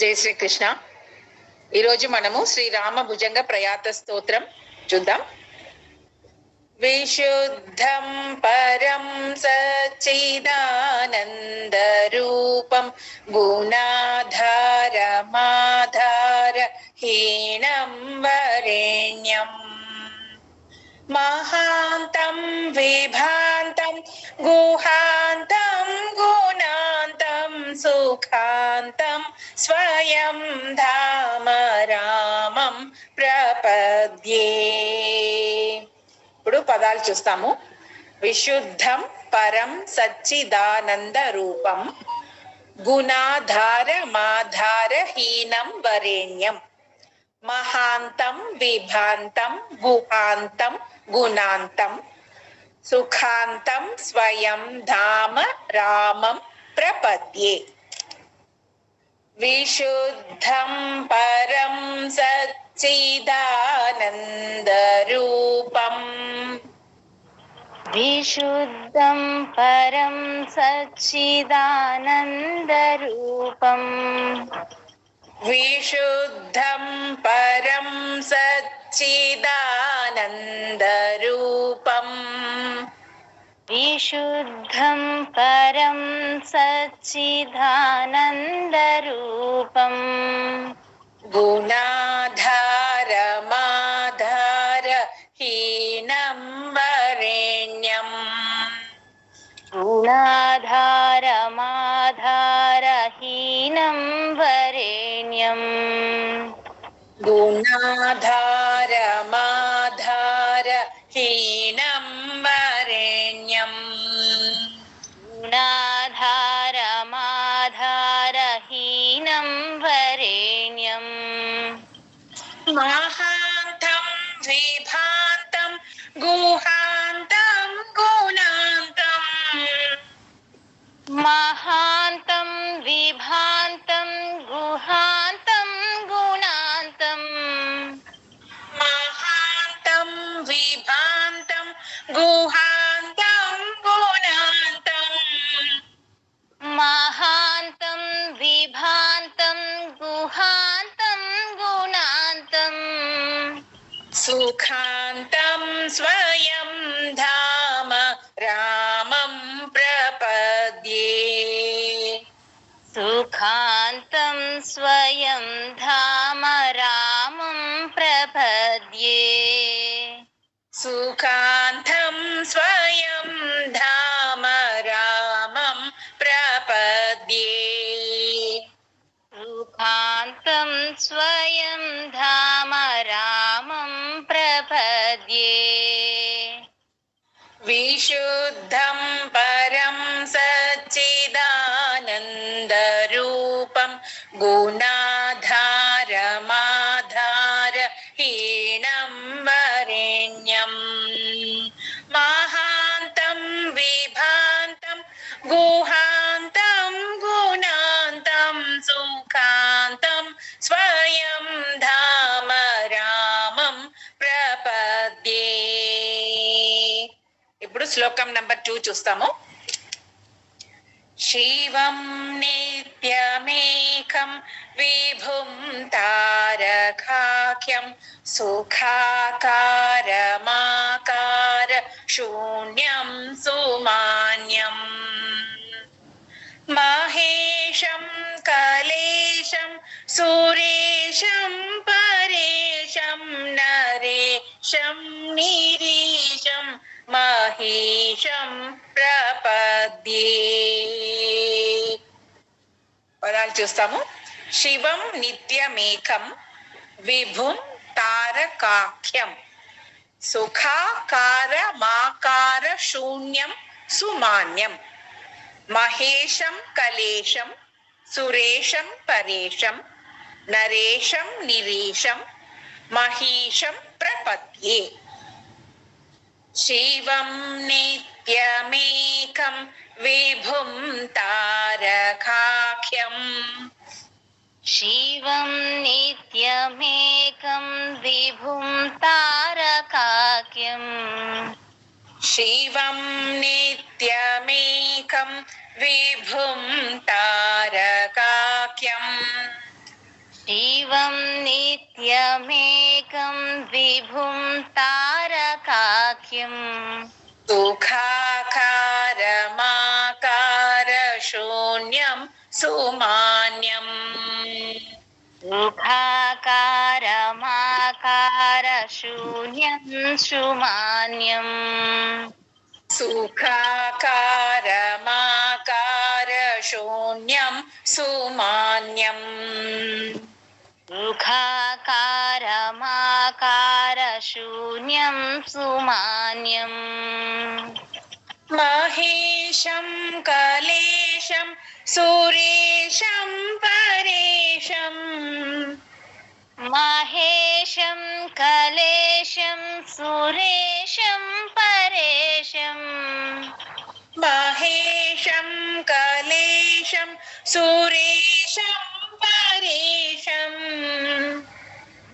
జై శ్రీకృష్ణ. ఈరోజు మనము శ్రీరామ భుజంగ ప్రయాత స్తోత్రం చూద్దాం. విశుద్ధం పరం సచ్చిదానంద రూపం గుణాధారమాధార హీనం వరేణ్యం మహాంతం విభాంతం గుహాంతం గుణాంతం సుఖాంతం స్వయం ధామ రామం ప్రపద్యే. ఇప్పుడు పదాలు చూస్తాము. విశుద్ధం పరం సచ్చిదానంద రూపం గుణాధార మాధార హీనం వరేణ్యం మహాంతం విభాంతం గుహాంతం గుణాంతం సుఖాంతం స్వయం ధామ రామం ప్రపద్యే. విశుద్ధం పరం సచ్చిదానంద రూపం విశుద్ధం పరం సచ్చిదానంద రూపం విశుద్ధం పరం సచ్చిదానంద రూపం విశుద్ధం పరం సచ్చిదానంద రూపం గుణాధారమాధార హీనం వరేణ్యం గుణాధారమాధారహీనం వరేణ్యం గుణాధారమాధార హీనం వరేణ్యం గుణాధారమాధారహీనం వరేణ్యం మహాంతం విభాంతం గుహాంతం గుణాంతం మహాంతం విభాంతం గుహాంతం గుణాంతం మహాంతం విభాంతం గుహాంతం గుణాంతం మహాంతం విభాంతం గుహాంతం గుణాంతం సుఖాంతం స్వయం ధామ రామం ప్రపద్యే. సుఖాంతం స్వయం ధామ రామం ప్రపద్యే. సుఖాంతం స్వయం ధామ రామం ప్రపద్యే. సుఖాంతం స్వయం ధామ రామం ప్రపద్యే. విశుద్ధం పరం సచ్చిదానంద రూపం గుణాధారమాధార హీనం వరేణ్యం మహాంతం విభాంతం గుహాంతం గుణాంతం సుఖాంతం స్వయం ధామ రామం ప్రపద్యే. ఇప్పుడు శ్లోకం నంబర్ 2 చూస్తాము. శివం నిత్యమేకం విభుం తారకాఖ్యం సుఖాకారమాకార శూన్యం సుమాన్యం మహేశం కలేశం సురేశం పరేశం నరేశం నిరీశం మహేశం ప్రపద్యే. పదాలు చూస్తాము. శివం నిత్యమేకం విభుం తారకాఖ్యం సుఖాకార మాకార శూన్యం సుమాన్యం మహేశం కలేశం సురేశం పరేశం నరేశం నిరీశం మహీశం ప్రపద్యే. శివం నిత్యమేకం విభుం తారకాఖ్యం శివం నిత్యమేకం విభుం తారకాఖ్యం శివం నిత్యమేకం విభుం తారకాఖ్యం शिवं नित्यमेकं विभुं तारकाख्यम् सुखाकारमाकारशून्यं सुमान्यम् सुखाकारमाकारशून्यं सुमान्यम् सुखाकारमाकारशून्यं सुमान्यम् सुखाकारमाकारशून्यं सुमान्यम् महेशं कलेशं सुरेशं परेशं महेशं कलेशं सुरेशं परेशं महेशं कलेशं सुरेशं परेशं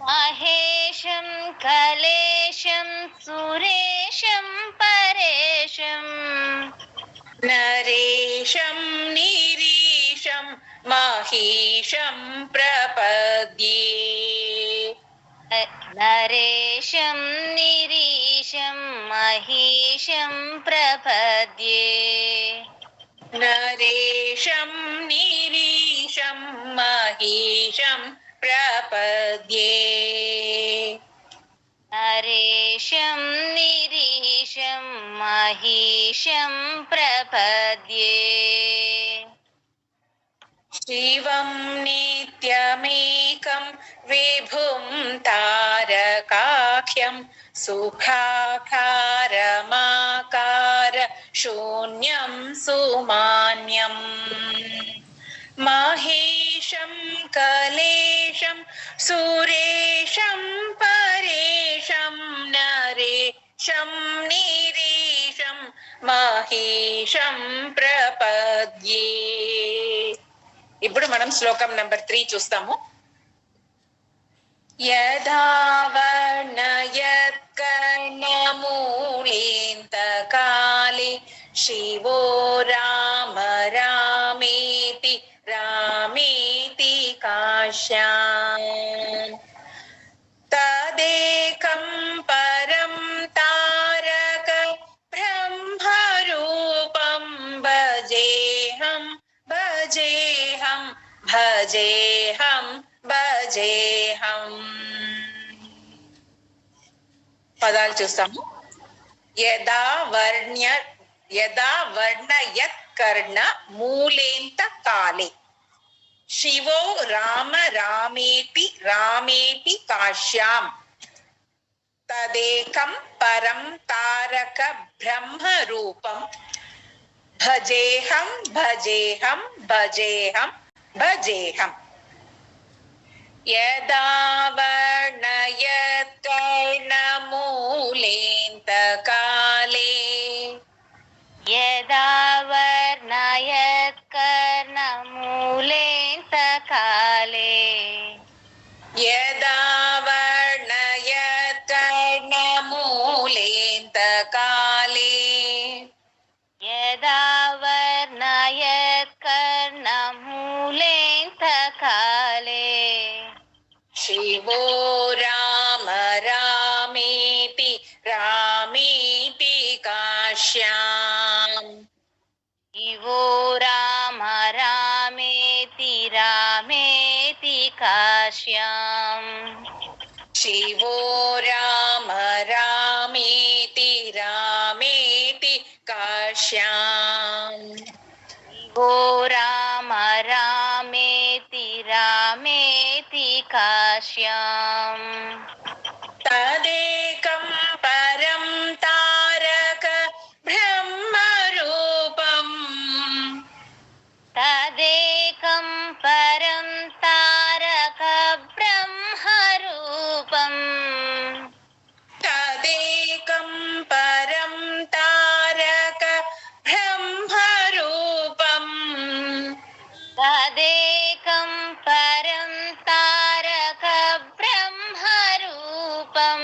महेशं कलेशं सुरेशं परेशं नरेशं निरीशं महेशं प्रपद्ये नरेशं निरीशं महेशं प्रपद्ये नरेशं निरीशं महेशं प्रपद्ये नरेशं निरीशं महेशं प्रपद्ये शिवं नित्यमेकं विभुं तारकाख्यं सुखाकारमाकार शून्यं सुमान्यम् महेशं कलेशं सुरेशं परेशं नरेशं निरीशं महेशं प्रपद्ये. ఇప్పుడు మనం శ్లోకం నంబర్ 3 చూస్తాము. యదా వర్ణయత్కర్ణమూలేంతకాలే శివో రామ రామేతి రామేతి కాశ్యాన్ తదేకం పరం తారక బ్రహ్మరూపం భజేహం భజేహం భజేహం భజేహం. పదాలు చూస్తాము. యదా వర్ణయత్కర్ణ మూలేంత కాలే శివో రామ రామేతి రామేతి కాశ్యాం తదేకం పరం తారక బ్రహ్మ రూపం భజేహం భజేహం భజేహం భజేహం. యదా వర్ణయత్కర్ణమూలేంతకాలే యదా వర్ణయత్కర్ణమూలేంతకాలే యదా వర్ణయత్కర్ణమూలేంతకాలే యదా వర్ణయత్కర్ణమూలేంతకాలే శివో రామ రామేతి రామేతి కాశ్యాం శివో రామ రామేతి రామేతి కాశ్యాం శివో రామ రామేతి రామేతి కాశ్యాం శివో రామ రామేతి రామేతి కాశ్యాం తదేకం పరం తారక బ్రహ్మరూపం తదేకం పరం తారక బ్రహ్మరూపం తదేకం పరం తారక బ్రహ్మరూపం తదేకం పరం తారక బ్రహ్మరూపం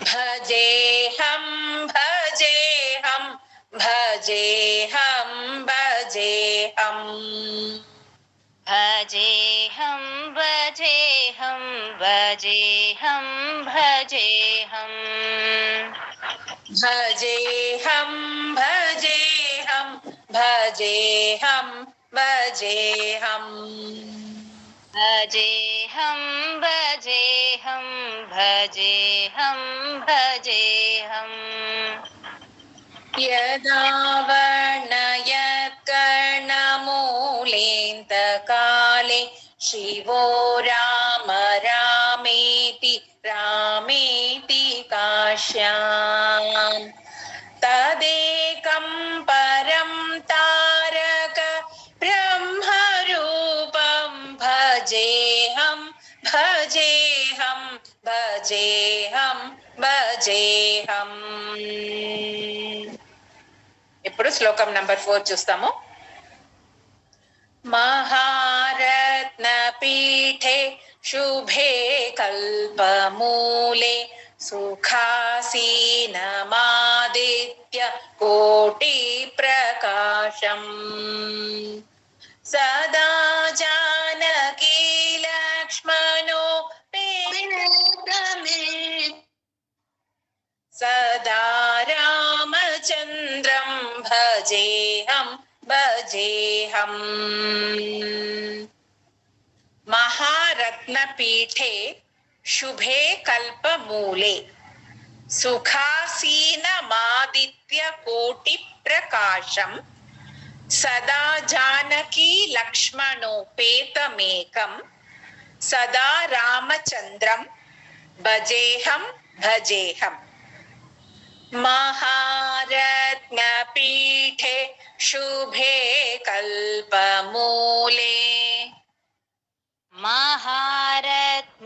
భజేహం భజేహం భజేహం భజేహం భజేహం भजेऽहं भजेऽहं भजेऽहं भजेऽहं भजेऽहं भजेऽहं भजेऽहं भजेऽहं यदा वर्णयत्कर्णमूलेऽन्तकाले शिवो राम रामेति रामेति काश्याम् तदेकं परं तारक ब्रह्मरूपं भजेऽहं भजेऽहं भजेऽहं భజేహం. ఇప్పుడు శ్లోకం నంబర్ 4 చూస్తాము. మహారత్న పీఠే శుభే కల్పమూలే సుఖాసీనమాదిత్య కోటి ప్రకాశం సదా జానకీ లక్ష్మణో సదా రామచంద్రం భజేహం భజేహం. మహారత్నపీఠే శుభే కల్పమూలే సుఖాసీనమాదిత్య కోటి ప్రకాశం సదా జానకీ లక్ష్మణోపేతమేకం సదా రామచంద్రం భజేహం భజేహం. మహారత్నపీఠే శుభే కల్పమూలే महारत्नपीठे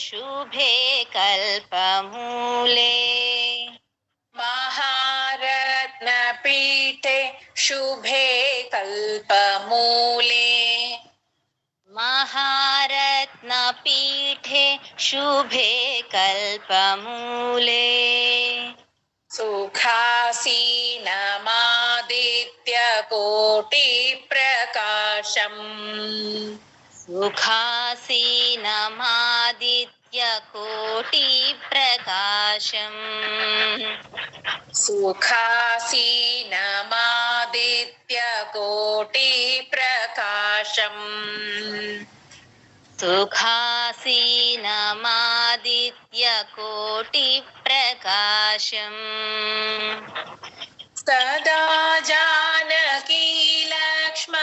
शुभे कल्पमूले మహారత్నపీఠే శుభే కల్పమూలే महारत्नपीठे शुभे कल्पमूले సుఖాసీనమాదిత్య కోటి ప్రకాశం सुखासीनमादित्य कोटि प्रकाशम సుఖాసీనమాదిత్య కోటి ప్రకాశం सुखासीनमादित्य कोटि प्रकाशम సదా జానకీ లక్ష్మణోపేతమేకం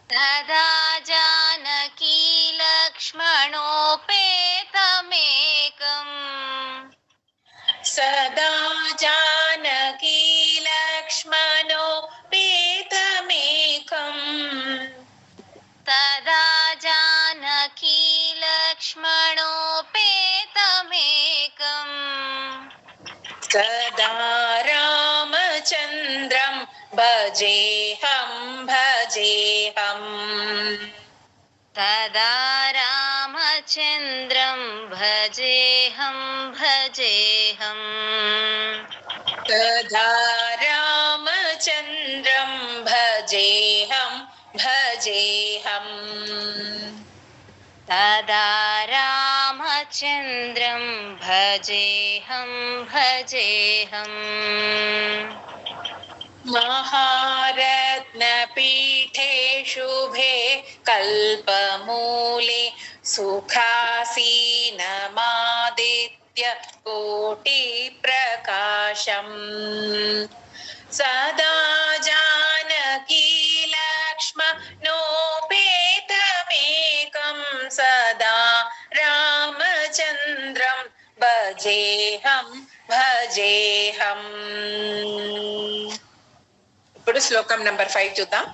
तदा जानकी लक्ष्मणोपेतमेकम् సదా జానకీ లక్ష్మణోపేతమేకం तदा जानकी लक्ष्मणोपेतमेकम् సదా రామచంద్రం భజేహం భజేహం. तदा रामचन्द्रं भजेऽहं भजेऽहं तदा रामचन्द्रं भजेऽहं भजेऽहं तदा रामचन्द्रं भजेऽहं भजेऽहं महारत्नपीठे शुभे कल्पमूले सुखासीनमादित्य कोटि प्रकाशम् सदा जानकी लक्ष्मणोपेतमेकं सदा रामचन्द्रं భజేహం భజేహం. ఇప్పుడు శ్లోకం నంబర్ 5 చూద్దాం.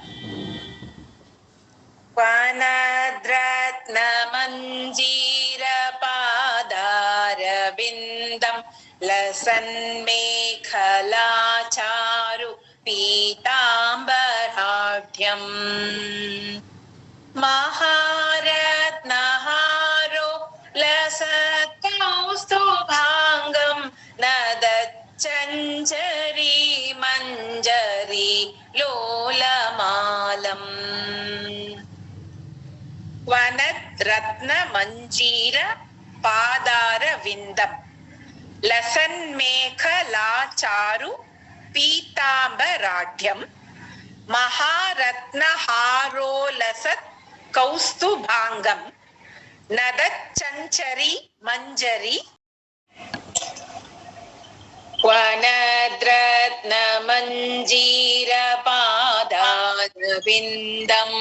వనద్రత్న మంజీర పాదారవిందం లసన్మేఖలాచారు పీతాంబరాఢ్యం మహారత్నహారో లసత్కౌస్తుభాంగం నదచ్చంజరీ మంజరీ లోలమాలం వనరత్న మంజీర పాదార విందం లసన్మేఖలాచారు పీతాంబరాఢ్యం మహారత్నహారోలసత్ కౌస్తుభాంగం నదచ్చంచరి మంజరి వనద్రత్నమంజీరపాదారవిందం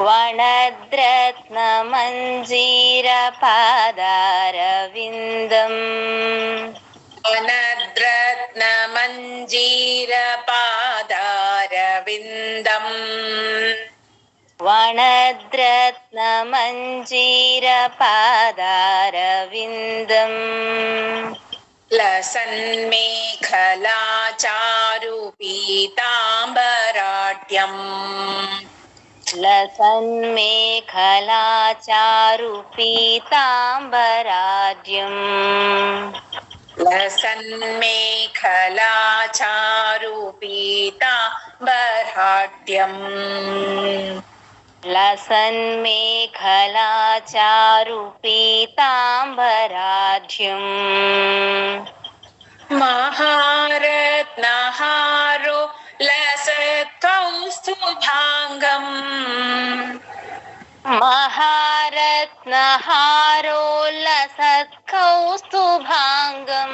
వనద్రత్నమంజీరపాదారవిందం వనద్రత్నమంజీరపాదారవిందం వనద్రత్నమంజీరపాదారవిందం లసన్మేఖలాచారు పీతాంబరాఢ్యం లసన్మేఖలాచారు పీతాంబరాఢ్యం లసన్మేఖలాచారు పీతాంబరాఢ్యం లసన్మేఖలాచారు పీతాంబరాఢ్యం మహారత్నహారో లసత్కౌస్తుభాంగం మహారత్నహారోల్లసత్కౌస్తుభాంగం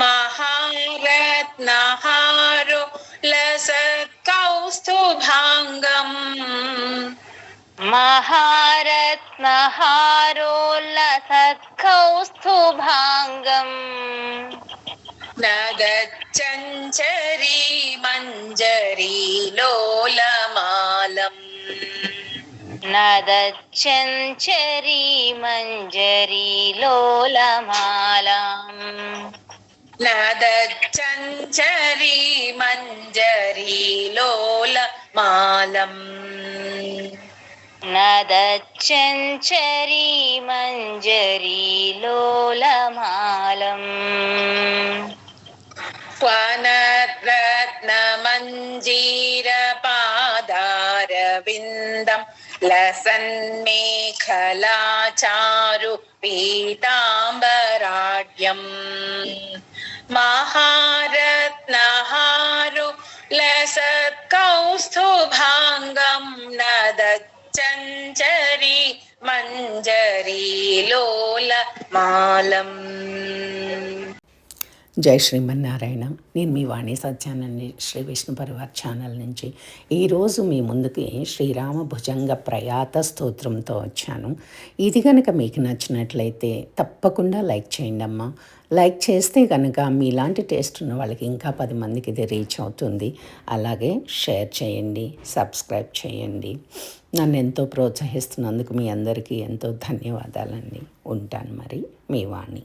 మహారత్నహారో లసత్కౌస్తుభాంగం మహారత్నహారోల్లసత్కౌస్తుభాంగం నదచ్చంచరీ మంజరీ లోలమాలం నదచ్చంచరీ మంజరీ లోలమాలం నదచ్చంచరీ మంజరీ లోలమాలం నదచ్చంచరీ మంజరీ లోలమాలం వనద్రత్నమంజీరపాదారవిందం లసన్మేఖలాచారు పీతాంబరాఢ్యం మహారత్నహారో లసత్కౌస్తుభాంగం నదచ్చంచరీ మంజరీ లోలమాలం. జై శ్రీమన్నారాయణ. నేను మీ వాణి సత్యానండి శ్రీ విష్ణు పరివార్ ఛానల్ నుంచి. ఈరోజు మీ ముందుకి శ్రీరామ భుజంగ ప్రయాత స్తోత్రంతో వచ్చాను. ఇది కనుక మీకు నచ్చినట్లయితే తప్పకుండా లైక్ చేయండి అమ్మా. లైక్ చేస్తే కనుక మీలాంటి టేస్ట్ ఉన్న వాళ్ళకి ఇంకా 10 మందికి ఇది రీచ్ అవుతుంది. అలాగే షేర్ చేయండి, సబ్స్క్రైబ్ చేయండి. నన్ను ఎంతో ప్రోత్సహిస్తున్నందుకు మీ అందరికీ ఎంతో ధన్యవాదాలండి. ఉంటాను మరి, మీ వాణి.